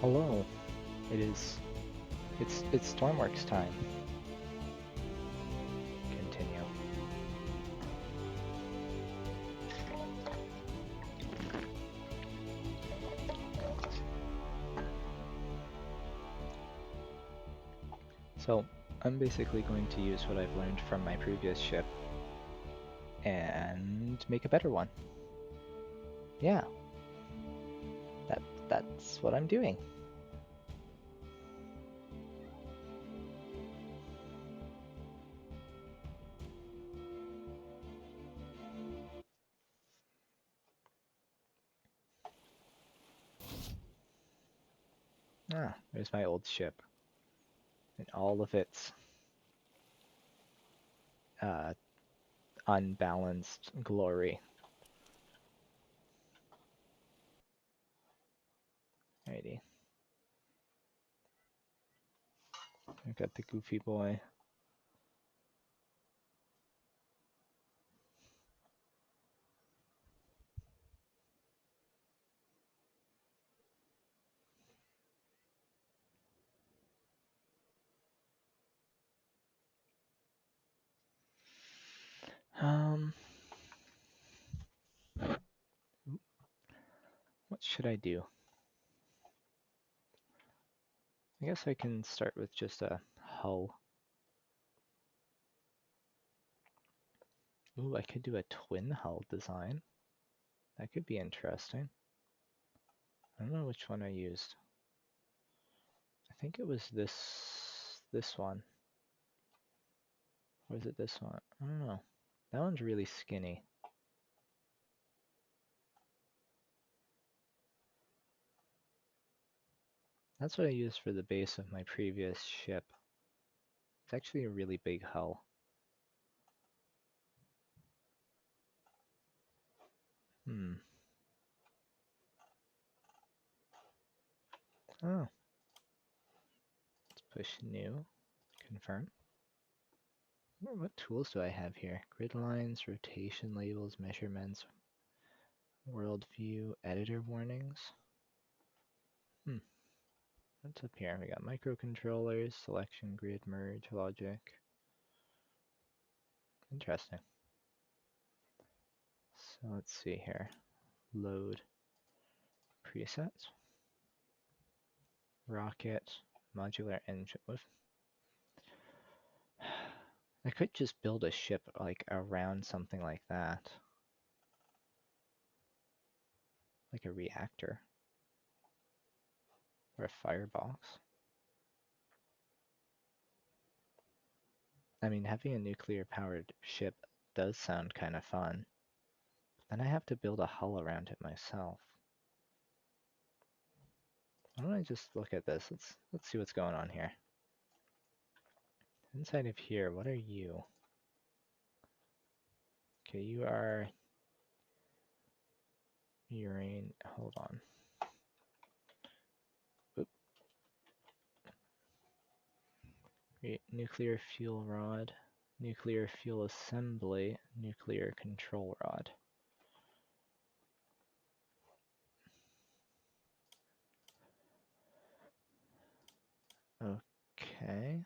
Hello. It's Stormworks time. Continue. So I'm basically going to use what I've learned from my previous ship and make a better one. Yeah, that's what I'm doing. Ah, there's my old ship and all of its uh, unbalanced glory. Alrighty, I've got the goofy boy. Um, what should I do? I guess I can start with just a hull. Ooh, I could do a twin hull design. That could be interesting. I don't know which one I used. I think it was this one. Or is it this one? I don't know. That one's really skinny. That's what I used for the base of my previous ship. It's actually a really big hull. Hmm. Oh. Let's push new. Confirm. What tools do I have here? Grid lines, rotation labels, measurements, world view, editor warnings. Hmm. What's up here? We got microcontrollers, selection, grid, merge, logic. Interesting. So let's see here. Load presets. Rocket, modular engine. I could just build a ship like around something like that. Like a reactor. Or a firebox. I mean, having a nuclear powered ship does sound kind of fun. Then I have to build a hull around it myself. Why don't I just look at this? Let's see what's going on here. Inside of here, what are you? Okay, you are urine. Hold on. Oop. Nuclear fuel rod, nuclear fuel assembly, nuclear control rod. Okay.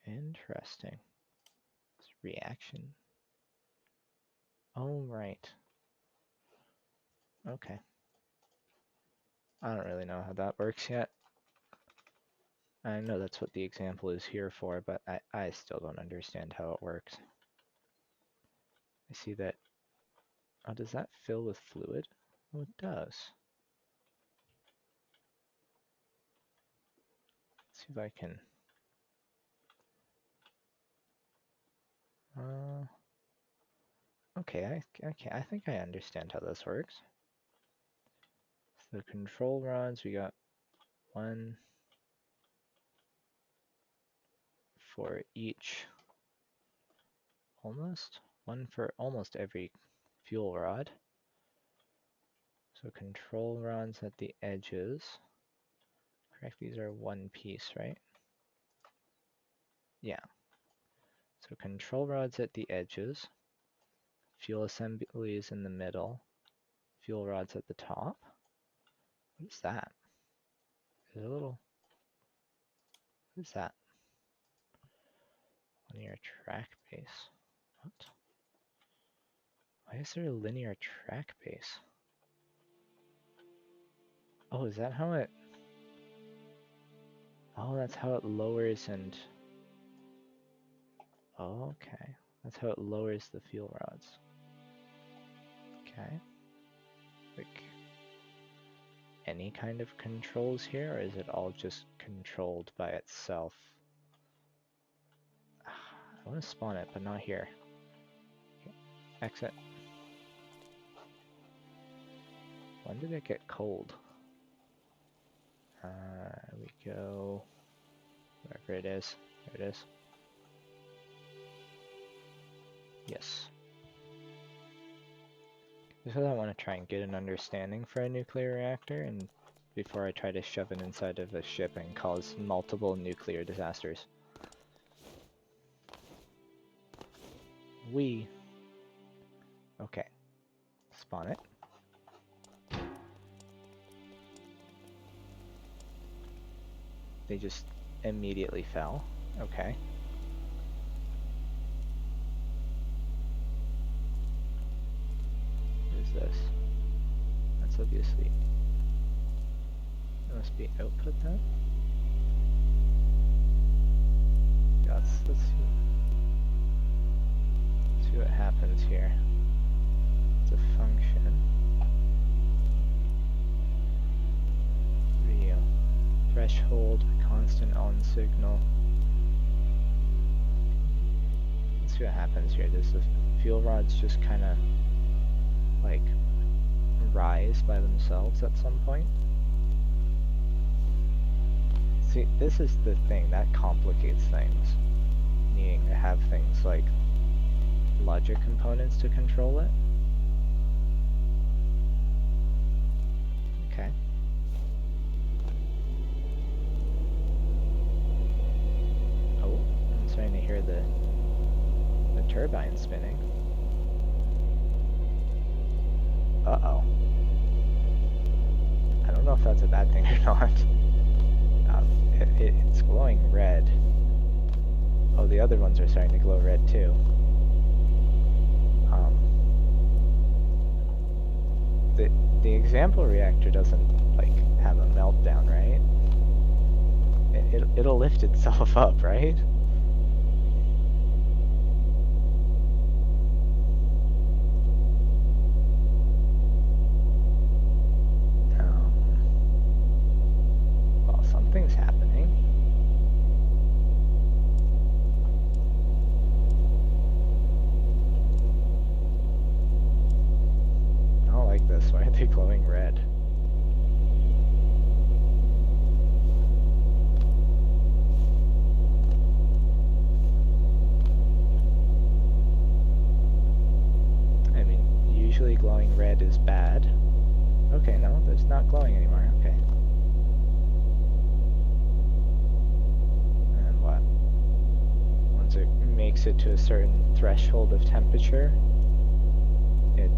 Interesting. It's reaction. Oh, right. Okay. I don't really know how that works yet. I know that's what the example is here for, but I still don't understand how it works. I see that. Oh, does that fill with fluid? Oh, it does. Let's see if I can. Okay, I think I understand how this works. So control rods, we got one for each, one for almost every fuel rod. So control rods at the edges. Correct, these are one piece, right? Yeah. So control rods at the edges, fuel assemblies in the middle, fuel rods at the top. What is that? Is it a little... What is that? Linear track base. What? Why is there a linear track base? Oh, is that how it... Oh, that's how it lowers and... Oh, okay. That's how it lowers the fuel rods. Okay. Like, any kind of controls here, or is it all just controlled by itself? I want to spawn it, but not here. Okay. Exit. When did it get cold? We go... Wherever it is. There it is. Yes. Because I want to try and get an understanding for a nuclear reactor, and before I try to shove it inside of a ship and cause multiple nuclear disasters. Okay. Spawn it. They just immediately fell. Okay. What is this? That's obviously... It must be output then? Yeah, let's see what happens here. It's a function. View. Threshold, constant on signal. Let's see what happens here. Does the fuel rods just kind of like rise by themselves at some point? See, this is the thing that complicates things. Needing to have things like logic components to control it. Okay. Oh, I'm starting to hear the turbine spinning. Uh-oh. I don't know if that's a bad thing or not. It's glowing red. Oh, the other ones are starting to glow red too. The example reactor doesn't like have a meltdown, right? It'll lift itself up, right? Well, something's happening. I don't like this. Why are they glowing red? I mean, usually glowing red is bad. Okay, no, it's not glowing anymore. Okay. And what? Once it makes it to a certain threshold of temperature, it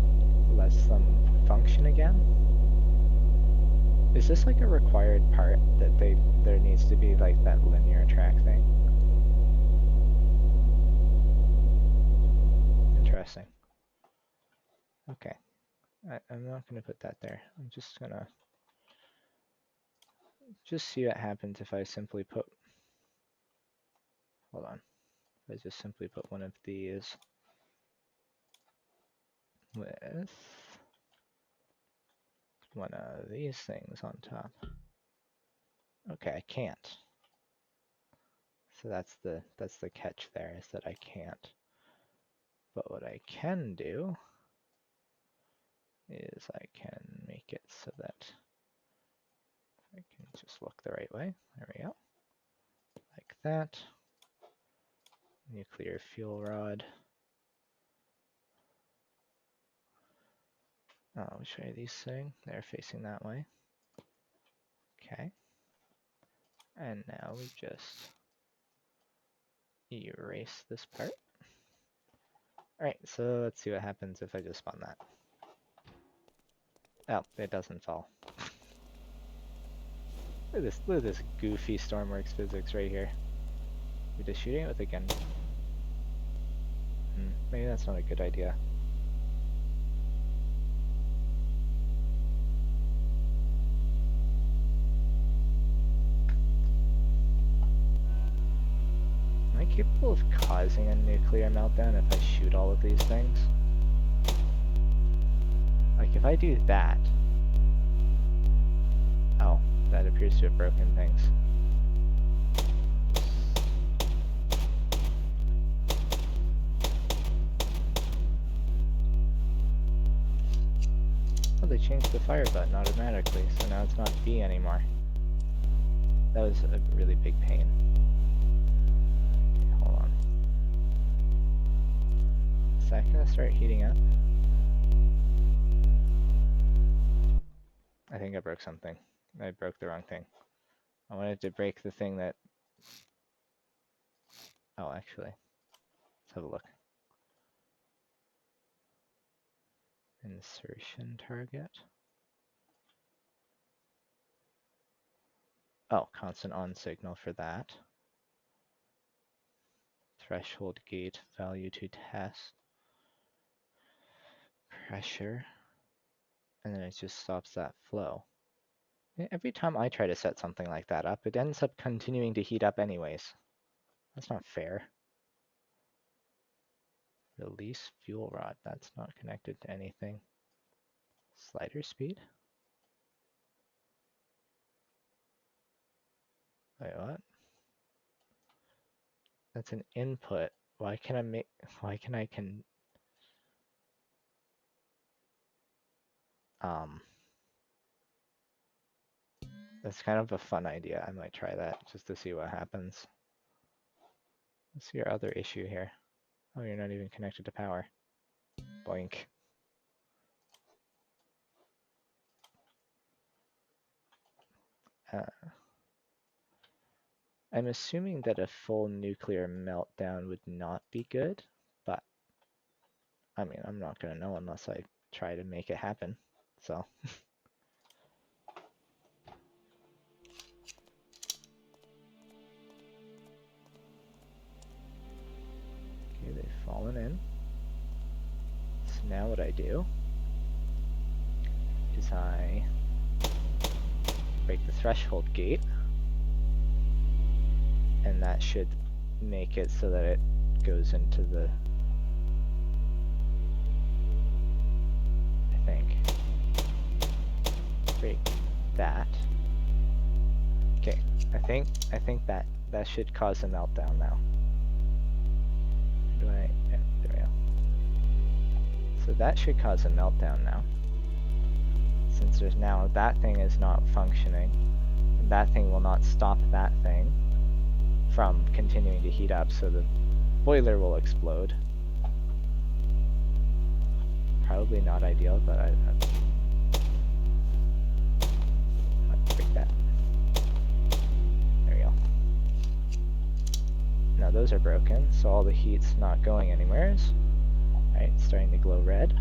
lets them function again? Is this like a required part that there needs to be like that linear track thing? Interesting. Okay. I'm not going to put that there. I'm just going to see what happens if I simply put... Hold on. If I just simply put one of these with one of these things on top. Okay, I can't. So that's the catch there, is that I can't. But what I can do is I can make it so that I can just look the right way. There we go. Like that. Nuclear fuel rod. Oh, which way are these saying? They're facing that way. Okay. And now we just erase this part. Alright, so let's see what happens if I just spawn that. Oh, it doesn't fall. Look at this goofy Stormworks physics right here. We're just shooting it with a gun. Maybe that's not a good idea. Am I capable of causing a nuclear meltdown if I shoot all of these things? Like if I do that... Oh, that appears to have broken things. Oh, they changed the fire button automatically, so now it's not B anymore. That was a really big pain. Hold on. Is that gonna start heating up? I think I broke something. I broke the wrong thing. I wanted to break the thing that... Oh, actually. Let's have a look. Insertion target. Oh, constant on signal for that. Threshold gate value to test. Pressure. And then it just stops that flow. Every time I try to set something like that up, it ends up continuing to heat up anyways. That's not fair. Release fuel rod. That's not connected to anything. Slider speed? Wait, what? That's an input. Why can I that's kind of a fun idea. I might try that just to see what happens. What's your other issue here? Oh, you're not even connected to power. Boink. I'm assuming that a full nuclear meltdown would not be good, but I mean, I'm not gonna know unless I try to make it happen, so. Okay, they've fallen in. So now what I do is I break the threshold gate, and that should make it so that it goes into the, I think, break that. Okay, I think that should cause a meltdown now. Yeah, there we go. So that should cause a meltdown now. Since there's now that thing is not functioning, and that thing will not stop that thing from continuing to heat up, so the boiler will explode. Probably not ideal, but I'll break that. There we go. Now those are broken, so all the heat's not going anywhere. Alright, it's starting to glow red.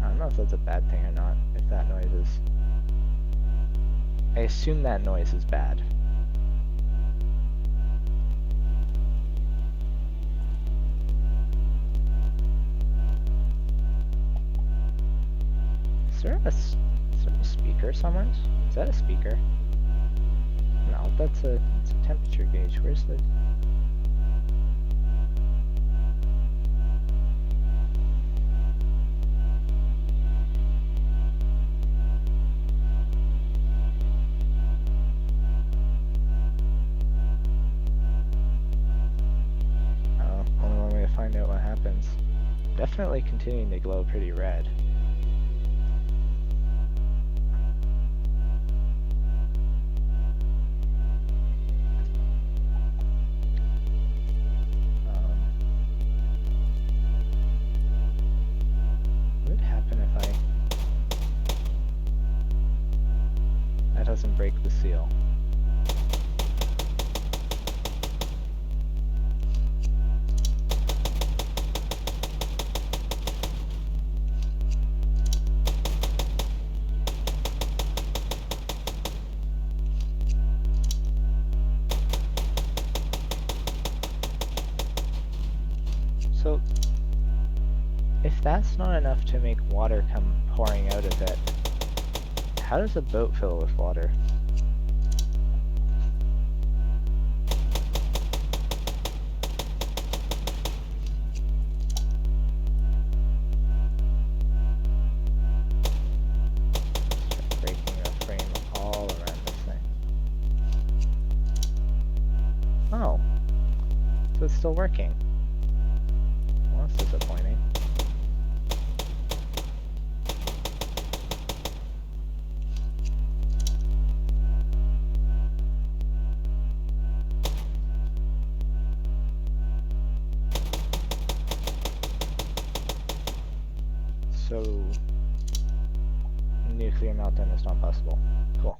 I don't know if that's a bad thing or not, if that noise is... I assume that noise is bad. Is there a speaker somewhere? Is that a speaker? No, that's a temperature gauge. Where's the... Oh, only one way to find out what happens. Definitely continuing to glow pretty red. Doesn't break the seal. that's not enough to make water come pouring out of it, how does a boat fill with water? Let's try breaking a frame all around this thing. Oh, so it's still working. Well, that's disappointing. So, nuclear meltdown is not possible. Cool.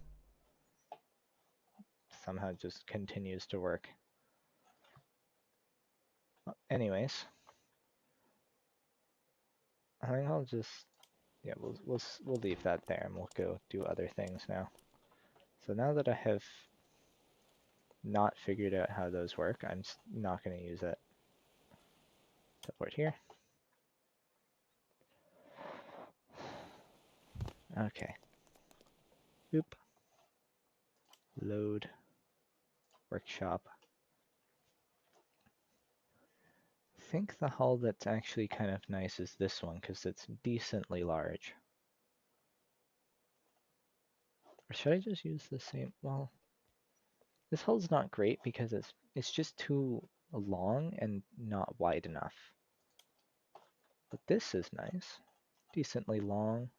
Somehow it just continues to work. Well, anyways, I think I'll just, yeah, we'll leave that there and we'll go do other things now. So now that I have not figured out how those work, I'm not going to use it. Teleport here. Okay. Boop. Load. Workshop. I think the hull that's actually kind of nice is this one because it's decently large. Or should I just use the same? Well, this hull's not great because it's just too long and not wide enough. But this is nice. Decently long.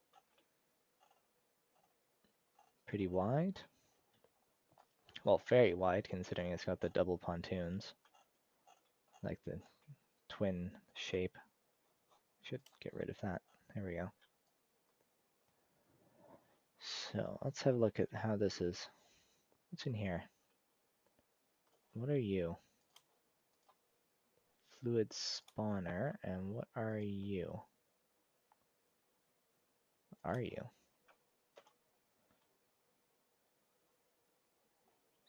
Pretty wide. Well, very wide considering it's got the double pontoons. Like the twin shape. Should get rid of that. There we go. So let's have a look at how this is. What's in here? What are you? Fluid spawner, and what are you? What are you?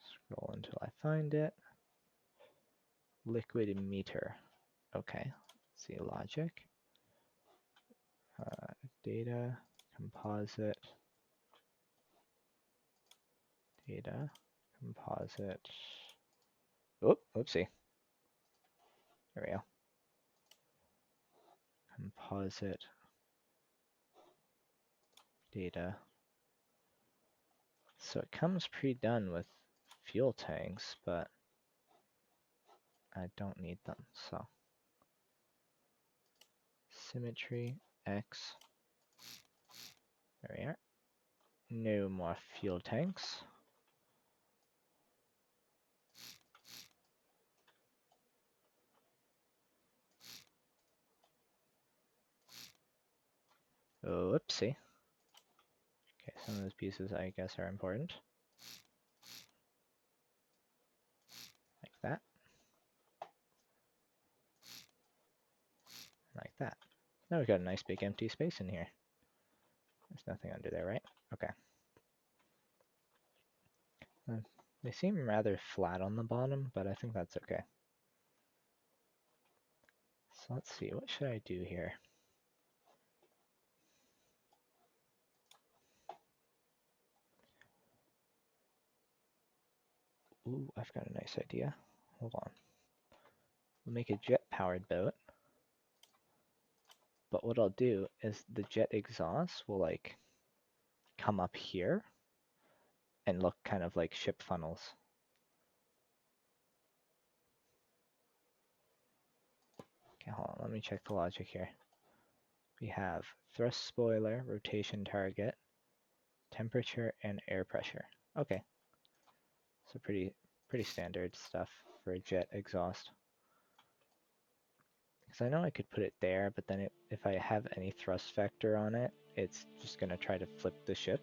Scroll until I find it. Liquid emitter. Okay, let's see logic. Data, composite, data, composite. Oop, oopsie. There we go. Composite, data. So it comes pre-done with fuel tanks, but I don't need them, so. Symmetry, X. There we are. No more fuel tanks. Whoopsie. Okay, some of those pieces I guess are important. Like that. Like that. Now we've got a nice big empty space in here. There's nothing under there, right? Okay. They seem rather flat on the bottom, but I think that's okay. So let's see, what should I do here? Ooh, I've got a nice idea. Hold on. We'll make a jet-powered boat. But what I'll do is the jet exhaust will like come up here and look kind of like ship funnels. Okay, hold on, let me check the logic here. We have thrust spoiler, rotation target, temperature, and air pressure. Okay. So pretty standard stuff for a jet exhaust. Because I know I could put it there, but then if I have any thrust vector on it, it's just going to try to flip the ship.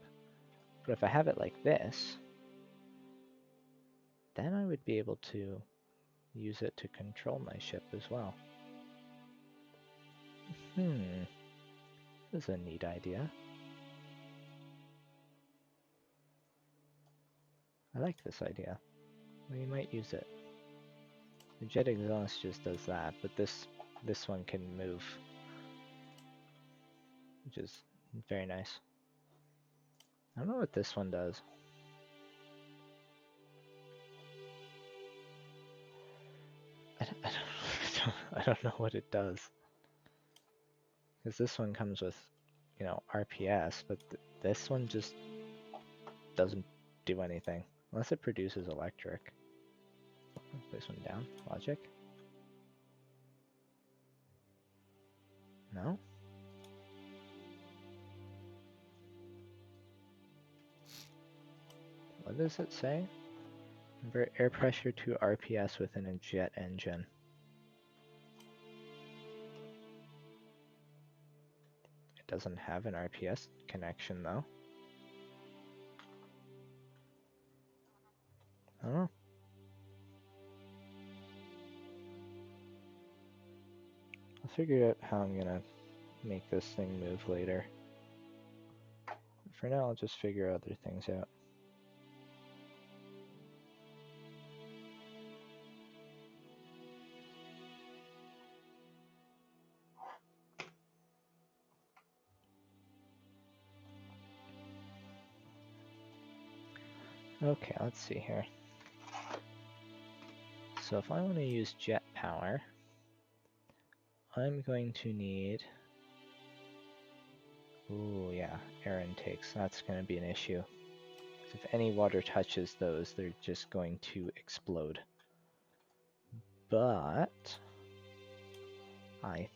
But if I have it like this, then I would be able to use it to control my ship as well. This is a neat idea. I like this idea. We might use it. The jet exhaust just does that, but this one can move which is very nice. I don't know what this one does. I don't know what it does. Because this one comes with, you know, RPS, but this one just doesn't do anything. Unless it produces electric. Place one down. Logic? No? What does it say? Convert air pressure to RPS within a jet engine. It doesn't have an RPS connection though. Oh. I'll figure out how I'm gonna make this thing move later. For now, I'll just figure other things out. Okay, let's see here. So if I want to use jet power, I'm going to need... Ooh, yeah, air intakes. That's going to be an issue. If any water touches those, they're just going to explode. But... I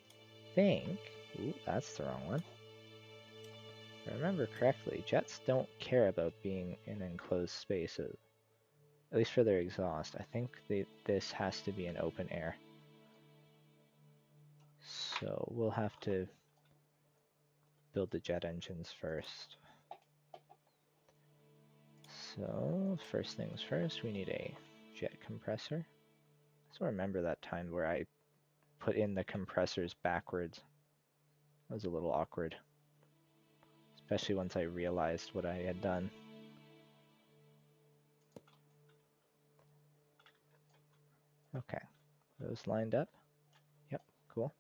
think... Ooh, that's the wrong one. If I remember correctly, jets don't care about being in enclosed spaces. At least for their exhaust. I think this has to be in open air. So we'll have to build the jet engines first. So first things first, we need a jet compressor. So remember that time where I put in the compressors backwards. That was a little awkward. Especially once I realized what I had done. Okay, those lined up. Yep, cool.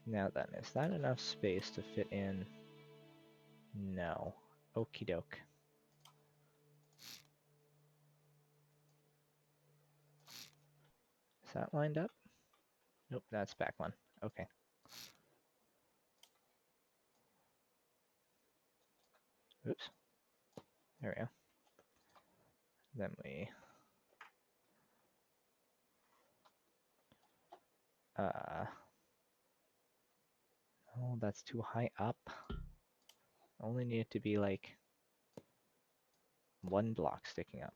Now then, is that enough space to fit in? No. Okie doke. Is that lined up? Nope, that's back one. Okay. Oops. There we go. Then we... Oh, that's too high up. Only need it to be like one block sticking up.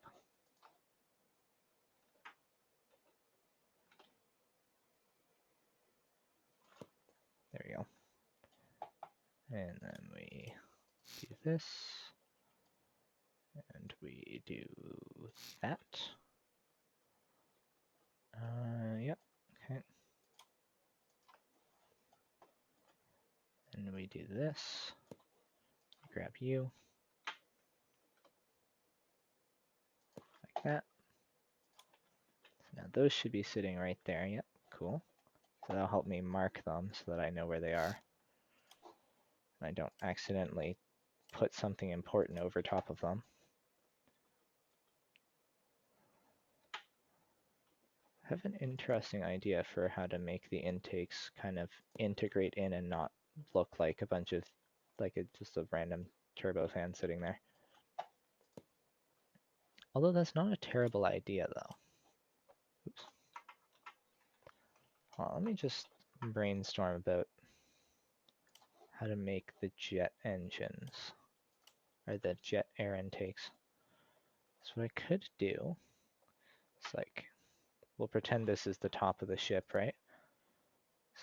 There we go. And then we do this. And we do that. Yep, okay. And we do this. Grab you. Like that. So now those should be sitting right there. Yep, cool. So that'll help me mark them so that I know where they are. And I don't accidentally put something important over top of them. I have an interesting idea for how to make the intakes kind of integrate in and not look like a bunch of, just a random turbofan sitting there. Although that's not a terrible idea though. Oops. Well, let me just brainstorm about how to make the jet engines, or the jet air intakes. So what I could do is we'll pretend this is the top of the ship, right?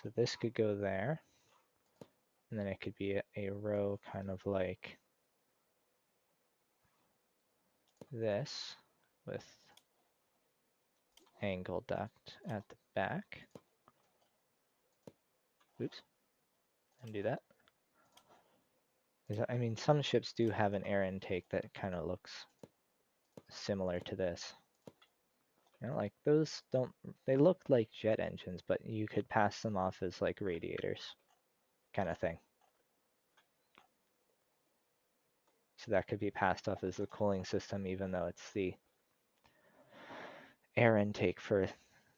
So this could go there, and then it could be a row kind of like this with angle duct at the back. Oops, undo that. I mean, some ships do have an air intake that kind of looks similar to this. You know, like those don't, they look like jet engines, but you could pass them off as like radiators kind of thing. So that could be passed off as the cooling system, even though it's the air intake for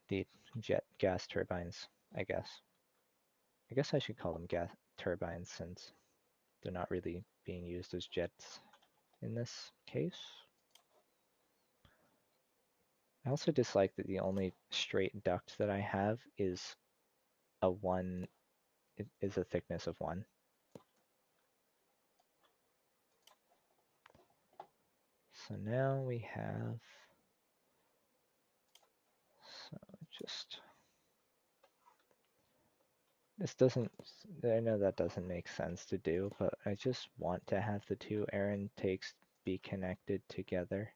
the jet gas turbines, I guess. I guess I should call them gas turbines since they're not really being used as jets in this case. I also dislike that the only straight duct that I have is a thickness of 1. So now we have, so just, this doesn't, I know that doesn't make sense to do, but I just want to have the 2 air intakes be connected together.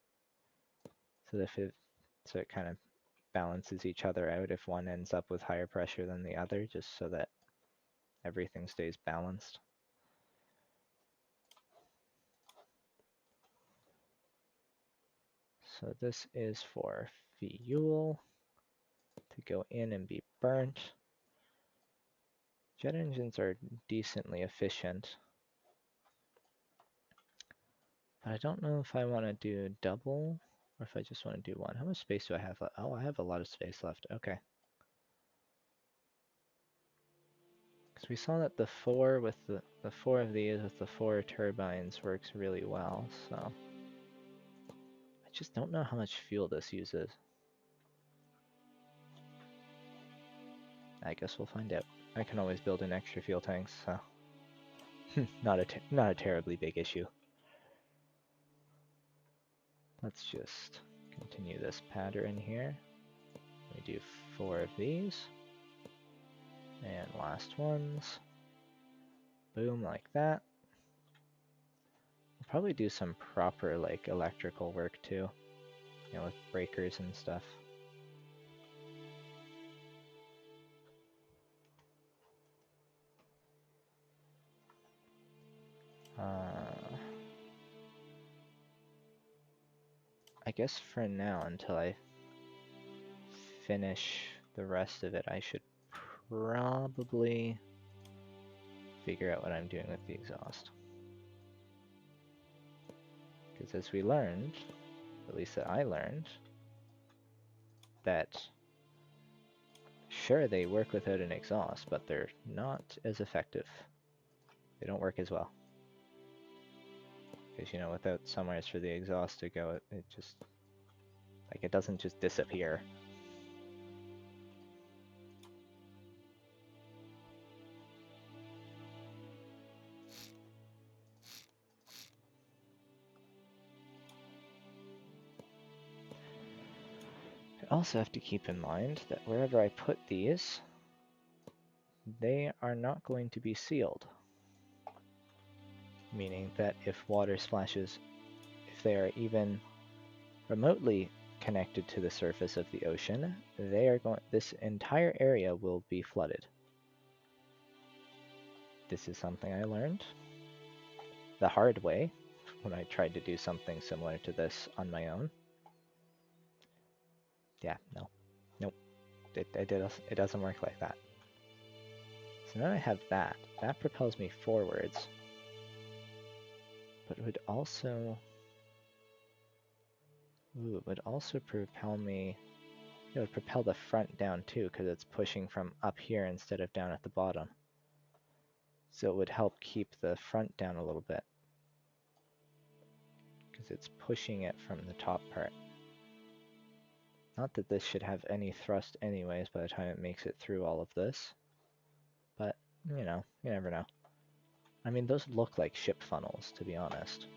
So it kind of balances each other out if one ends up with higher pressure than the other, just so that everything stays balanced. So this is for fuel to go in and be burnt. Jet engines are decently efficient, but I don't know if I want to do double or if I just want to do 1. How much space do I have left? Oh, I have a lot of space left. Okay. Because we saw that the 4 with the 4 of these with the 4 turbines works really well, so I just don't know how much fuel this uses. I guess we'll find out. I can always build in extra fuel tanks, so not a terribly big issue. Let's just continue this pattern here. We do 4 of these. And last ones. Boom, like that. We'll probably do some proper like electrical work too. You know, with breakers and stuff. I guess for now, until I finish the rest of it, I should probably figure out what I'm doing with the exhaust. Because as we learned, at least that I learned, that sure, they work without an exhaust, but they're not as effective. They don't work as well. Because, you know, without somewhere for the exhaust to go, it just, like, it doesn't just disappear. I also have to keep in mind that wherever I put these, they are not going to be sealed. Meaning that if water splashes, if they are even remotely connected to the surface of the ocean, this entire area will be flooded. This is something I learned the hard way when I tried to do something similar to this on my own. Yeah, nope, it doesn't work like that. So now I have that. That propels me forwards, but it would also propel me. It would propel the front down too, because it's pushing from up here instead of down at the bottom. So it would help keep the front down a little bit, because it's pushing it from the top part. Not that this should have any thrust anyways by the time it makes it through all of this, but you know, you never know. I mean, those look like ship funnels, to be honest.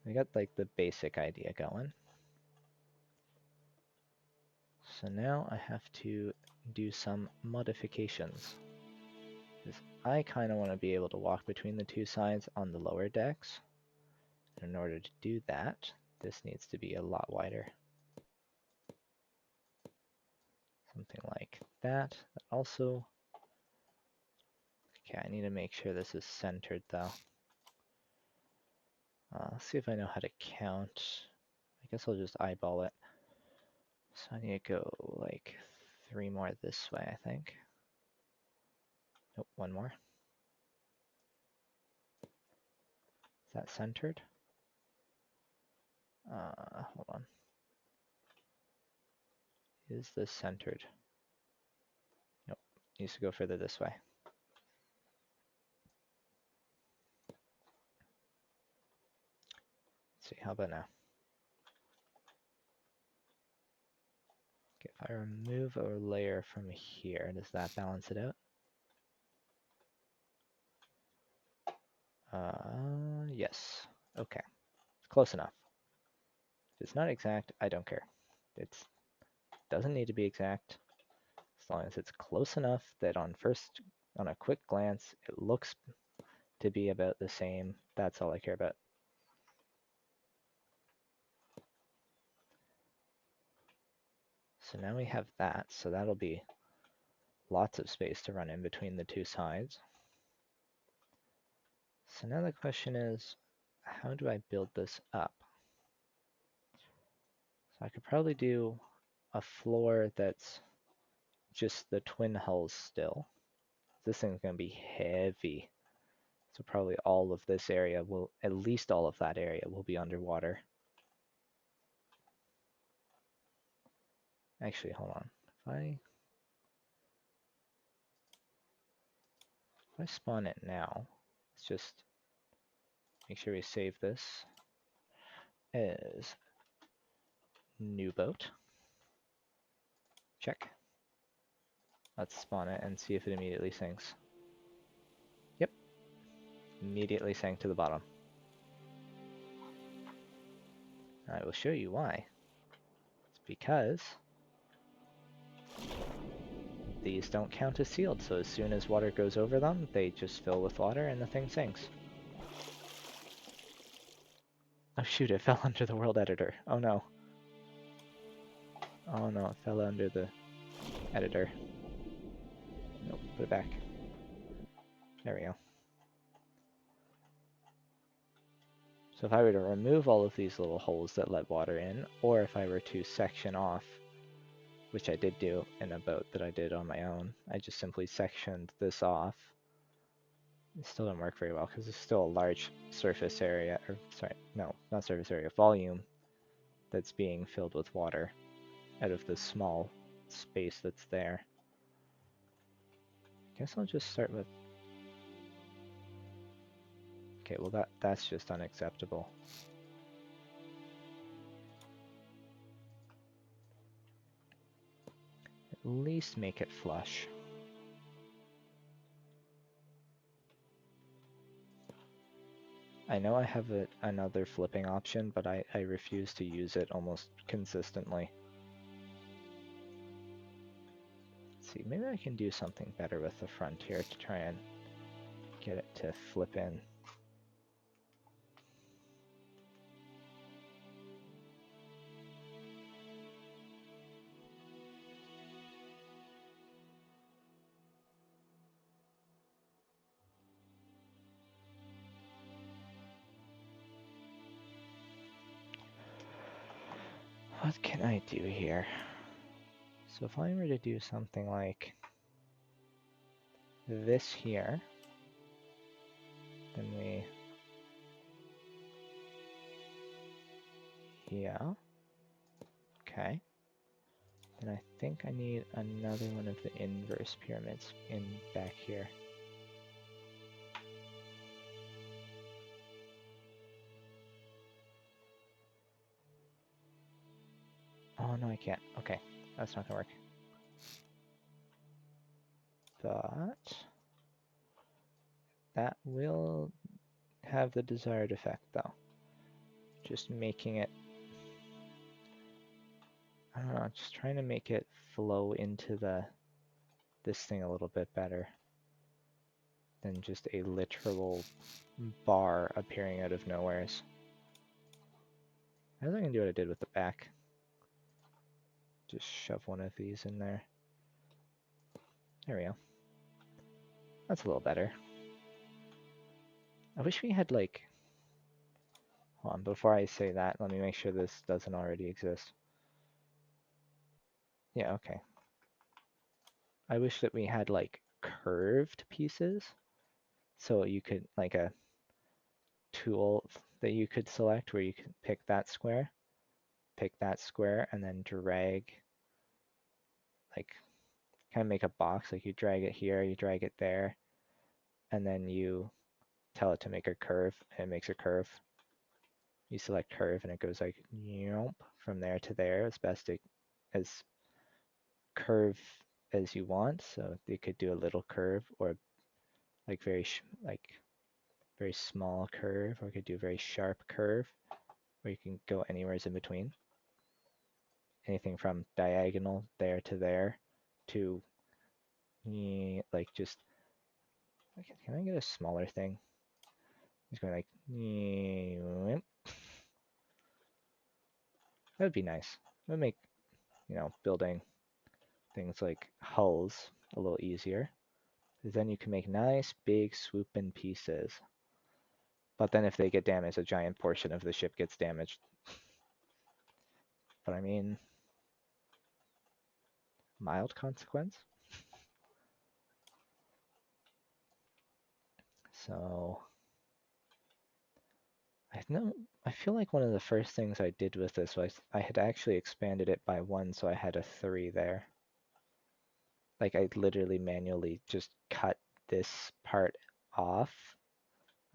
We got like the basic idea going. So now I have to do some modifications. Because I kind of want to be able to walk between the 2 sides on the lower decks. And in order to do that, this needs to be a lot wider. Something like that. Also, okay, I need to make sure this is centered though. Let's see if I know how to count. I guess I'll just eyeball it. So I need to go like 3 more this way, I think. Nope, 1 more. that centered? Hold on. Is this centered? Nope, needs to go further this way. Let's see, how about now? Okay, if I remove a layer from here, does that balance it out? Yes. Okay, close enough. If it's not exact, I don't care. It doesn't need to be exact, as long as it's close enough that on a quick glance, it looks to be about the same. That's all I care about. So now we have that, so that'll be lots of space to run in between the two sides. So now the question is, how do I build this up? So I could probably do a floor that's just the twin hulls still. This thing's going to be heavy. So probably all of this area will, at least all of that area will be underwater. Actually, hold on. If I spawn it now, let's just make sure we save this as new boat. Check. Let's spawn it and see if it immediately sinks. Yep. Immediately sank to the bottom. I will show you why. It's because these don't count as sealed, so as soon as water goes over them, they just fill with water and the thing sinks. Oh shoot, it fell under the world editor. Oh no. Oh no, it fell under the editor. Nope, put it back. There we go. So if I were to remove all of these little holes that let water in, or if I were to section off, which I did do in a boat that I did on my own, I just simply sectioned this off. It still didn't work very well because there's still a large surface area, or sorry, no, not surface area, volume that's being filled with water out of this small space that's there. Guess I'll just start with... Okay, well that's just unacceptable. At least make it flush. I know I have another flipping option, but I refuse to use it almost consistently. Let's see, maybe I can do something better with the front here to try and get it to flip in. What can I do here? So if I were to do something like this here, then yeah, okay. Then I think I need another one of the inverse pyramids in back here. Oh no, I can't. Okay, that's not gonna work. But that will have the desired effect though. Just making it, I don't know, just trying to make it flow into this thing a little bit better than just a literal bar appearing out of nowheres. I think I can do what I did with the back. Just shove one of these in there. There we go. That's a little better. I wish we had like... Hold on, before I say that, let me make sure this doesn't already exist. Yeah, okay. I wish that we had like curved pieces. So you could, like a tool that you could select where you can pick that square, and then drag, like kind of make a box, like you drag it here, you drag it there, and then you tell it to make a curve, and it makes a curve. You select curve and it goes like from there to there as best as curve as you want. So you could do a little curve or like very small curve, or you could do a very sharp curve, or you can go anywhere in between. Anything from diagonal there to there to like just, can I get a smaller thing? Just going like that would be nice. It would make, building things like hulls a little easier. Because then you can make nice big swooping pieces. But then if they get damaged, a giant portion of the ship gets damaged. But I mean, mild consequence. So I feel like one of the first things I did with this was I had actually expanded it by 1, so I had a 3 there. Like I literally manually just cut this part off.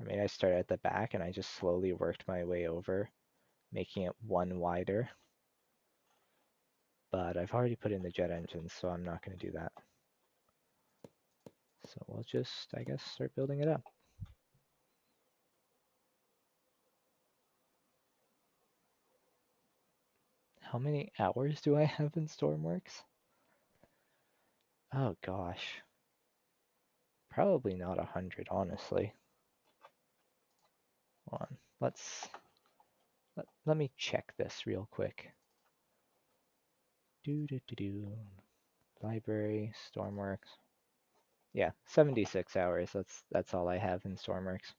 I mean, I started at the back and I just slowly worked my way over, making it 1 wider. But I've already put in the jet engines, so I'm not going to do that. So we'll just, I guess, start building it up. How many hours do I have in Stormworks? Oh gosh. Probably not 100, honestly. Hold on. Let me check this real quick. Library, Stormworks. Yeah, 76 hours. That's all I have in Stormworks.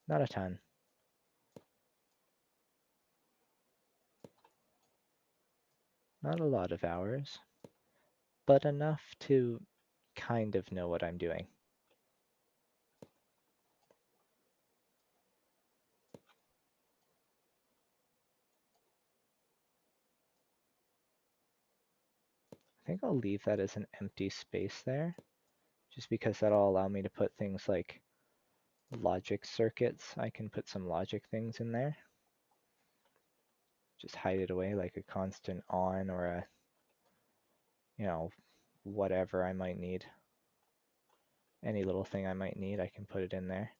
Not a ton. Not a lot of hours, but enough to kind of know what I'm doing. I think I'll leave that as an empty space there, just because that'll allow me to put things like logic circuits. I can put some logic things in there. Just hide it away like a constant on or a, whatever I might need. Any little thing I might need, I can put it in there.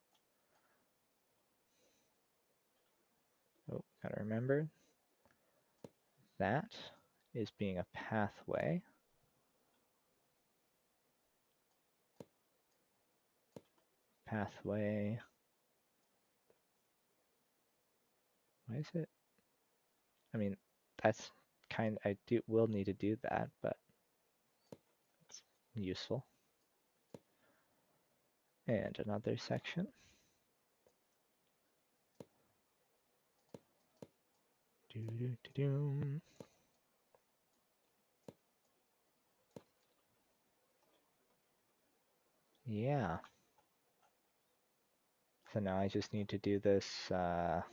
Oh, gotta remember, that is being a pathway. Pathway. Why is it? I mean, that's I will need to do that, but it's useful. And another section. Yeah. So now I just need to do this, let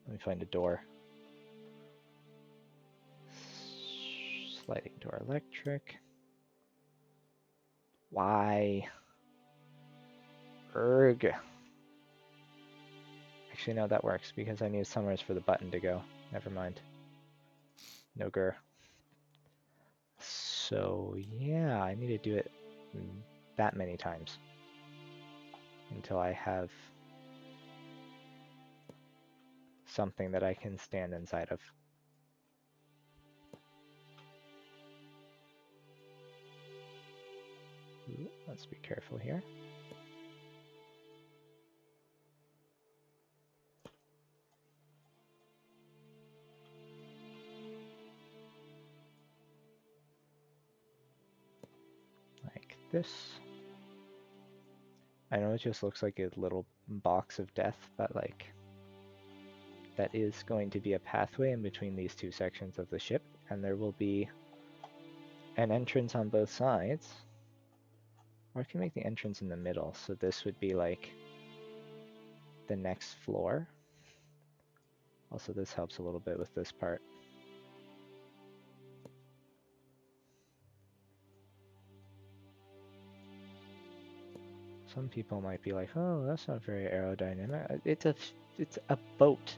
me find a door. Sliding door electric. Why? Erg. Actually, no, that works because I need somewhere for the button to go. Never mind. No gur. So yeah, I need to do it that many times until I have something that I can stand inside of. Ooh, let's be careful here. Like this. I know it just looks like a little box of death, but like that is going to be a pathway in between these two sections of the ship, and there will be an entrance on both sides. Or I can make the entrance in the middle, so this would be like the next floor. Also, this helps a little bit with this part. Some people might be like, oh, that's not very aerodynamic. It's a boat.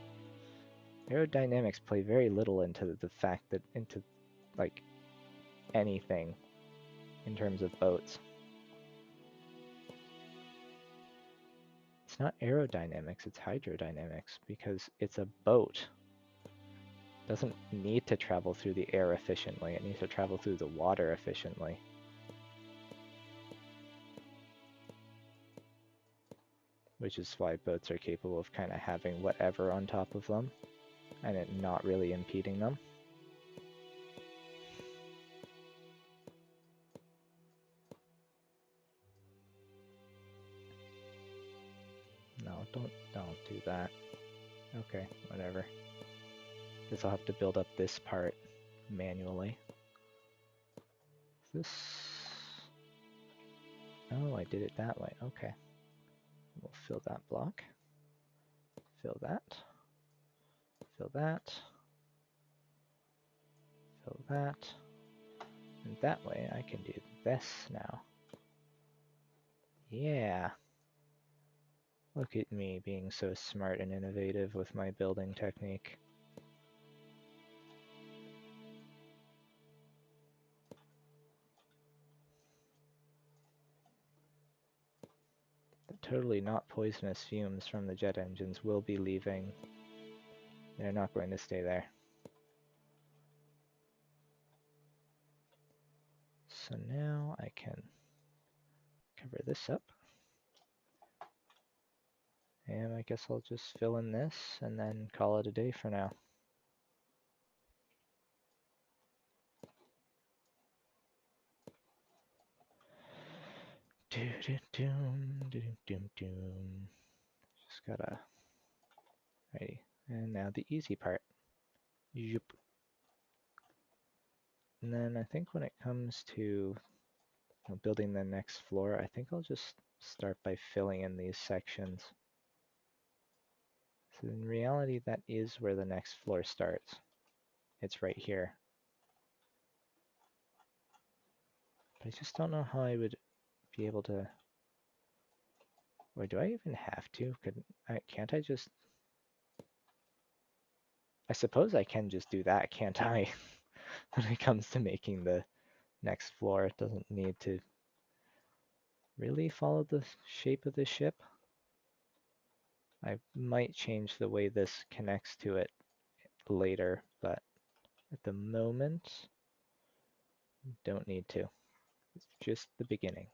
Aerodynamics play very little into the fact that, into like anything in terms of boats. It's not aerodynamics, it's hydrodynamics, because it's a boat. It doesn't need to travel through the air efficiently, it needs to travel through the water efficiently. Which is why boats are capable of kind of having whatever on top of them, and it not really impeding them. No, don't do that. Okay, whatever. Guess I'll have to build up this part manually. This... Oh, I did it that way. Okay. We'll fill that block. Fill that. Fill that. Fill that. And that way I can do this now. Yeah. Look at me being so smart and innovative with my building technique. The totally not poisonous fumes from the jet engines will be leaving. They're not going to stay there. So now I can cover this up. And I guess I'll just fill in this and then call it a day for now. Just gotta... Ready. And now the easy part. Yoop. And then I think when it comes to building the next floor, I think I'll just start by filling in these sections. So in reality, that is where the next floor starts. It's right here. But I just don't know how I would be able to... Or do I even have to? Can't I just... I suppose I can just do that, can't I? When it comes to making the next floor, it doesn't need to really follow the shape of the ship. I might change the way this connects to it later, but at the moment, don't need to. It's just the beginning.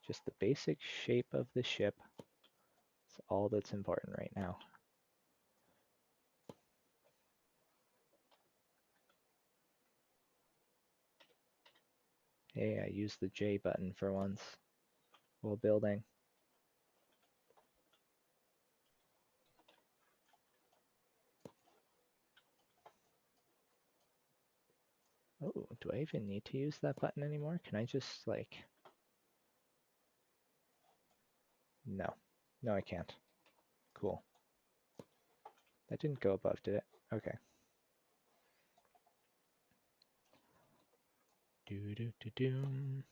Just the basic shape of the ship. It's all that's important right now. Hey, I used the J button for once while building. Oh, do I even need to use that button anymore? Can I just, like... No. No, I can't. Cool. That didn't go above, did it? Okay. Do-do-do-doom.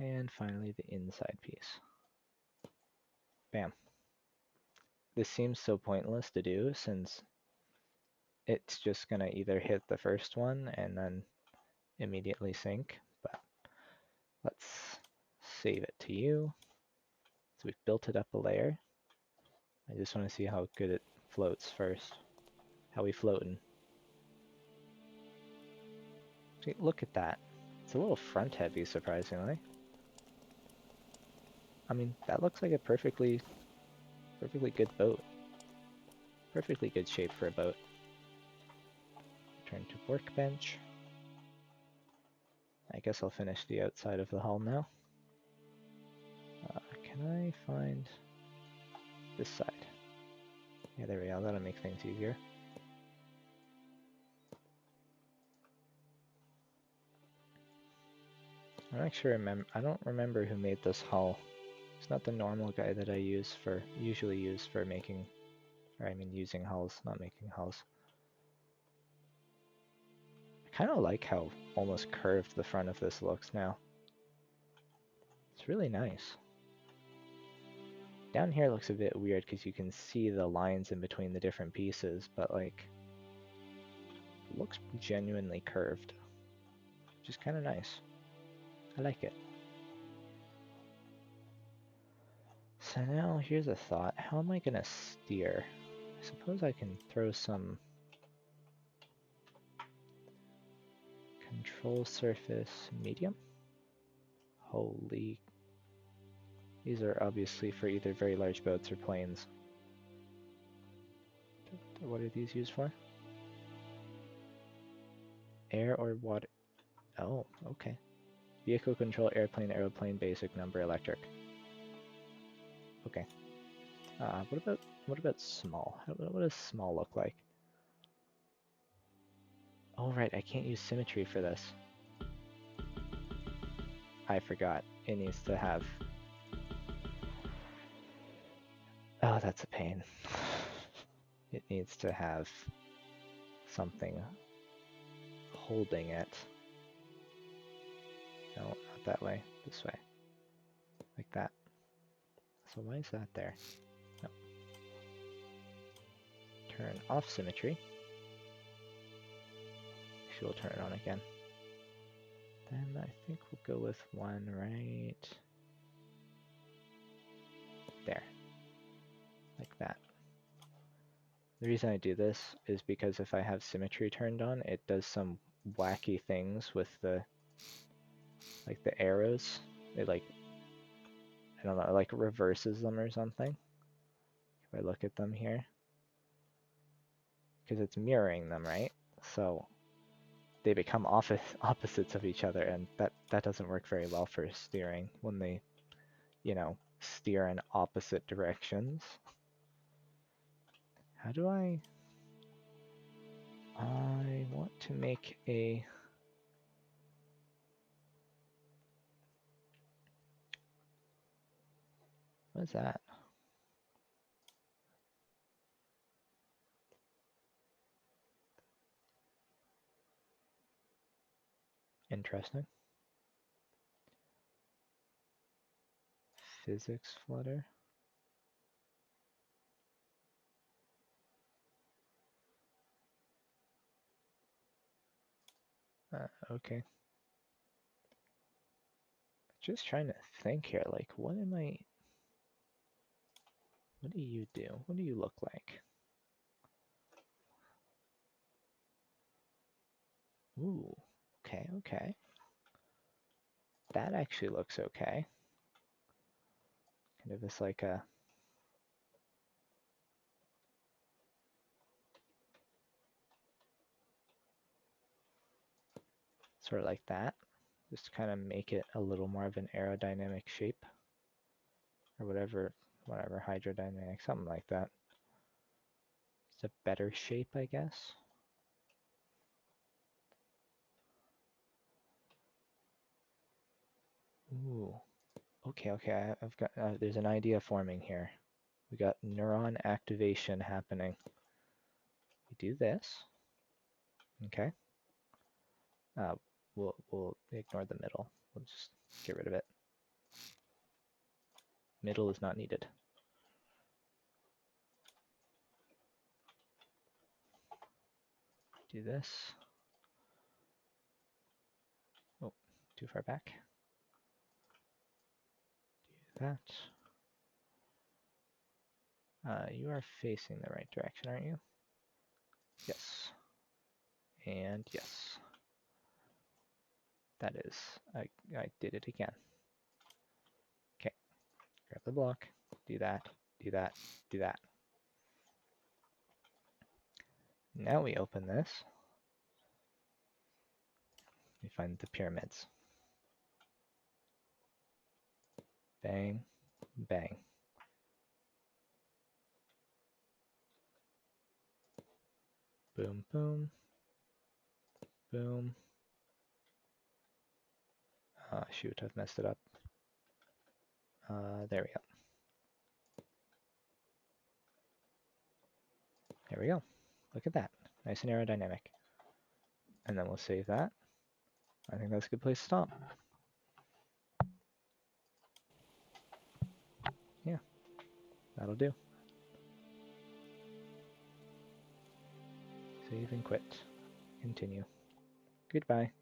And finally, the inside piece. Bam. This seems so pointless to do since it's just going to either hit the first one and then immediately sink, but let's save it to you. So we've built it up a layer. I just want to see how good it floats first. How we floating. See, look at that. It's a little front heavy, surprisingly. I mean, that looks like a perfectly good boat. Perfectly good shape for a boat. Return to workbench. I guess I'll finish the outside of the hull now. Can I find this side? Yeah, there we go. That'll make things easier. I don't remember who made this hull. It's not the normal guy that I usually use for making, or I mean using hulls, not making hulls. I kind of like how almost curved the front of this looks now. It's really nice. Down here looks a bit weird because you can see the lines in between the different pieces, but like, it looks genuinely curved, which is kind of nice. I like it. So now here's a thought. How am I gonna steer? I suppose I can throw some control surface medium. Holy. These are obviously for either very large boats or planes. What are these used for? Air or water? Oh, okay. Vehicle control, airplane, basic, number, electric. Okay. What about small? What does small look like? Oh right, I can't use symmetry for this. I forgot. It needs to have... Oh, that's a pain. It needs to have something holding it. No, not that way. This way. Like that. So why is that there? No. Turn off symmetry. Actually, we'll turn it on again. Then I think we'll go with one right there. Like that. The reason I do this is because if I have symmetry turned on, it does some wacky things with the arrows. It like, I don't know, it like reverses them or something. If I look at them here. Because it's mirroring them, right? So they become opposites of each other, and that doesn't work very well for steering when they, you know, steer in opposite directions. How do I want to make a... What is that? Interesting. Physics flutter. Okay. Just trying to think here, like, what do you do? What do you look like? Ooh, okay. That actually looks okay. Kind of this like a... Sort of like that. Just to kind of make it a little more of an aerodynamic shape. Or whatever hydrodynamic, something like that. It's a better shape, I guess. Ooh, okay, I've got, there's an idea forming here. We got neuron activation happening. We do this, okay. We'll ignore the middle. We'll just get rid of it. Middle is not needed. Do this. Oh, too far back. Do that. You are facing the right direction, aren't you? Yes. And yes. That is, I did it again. Okay, grab the block, do that, do that, do that. Now we open this. We find the pyramids. Bang, bang. Boom, boom, boom. Shoot, I've messed it up. There we go. There we go. Look at that. Nice and aerodynamic. And then we'll save that. I think that's a good place to stop. Yeah, that'll do. Save and quit. Continue. Goodbye.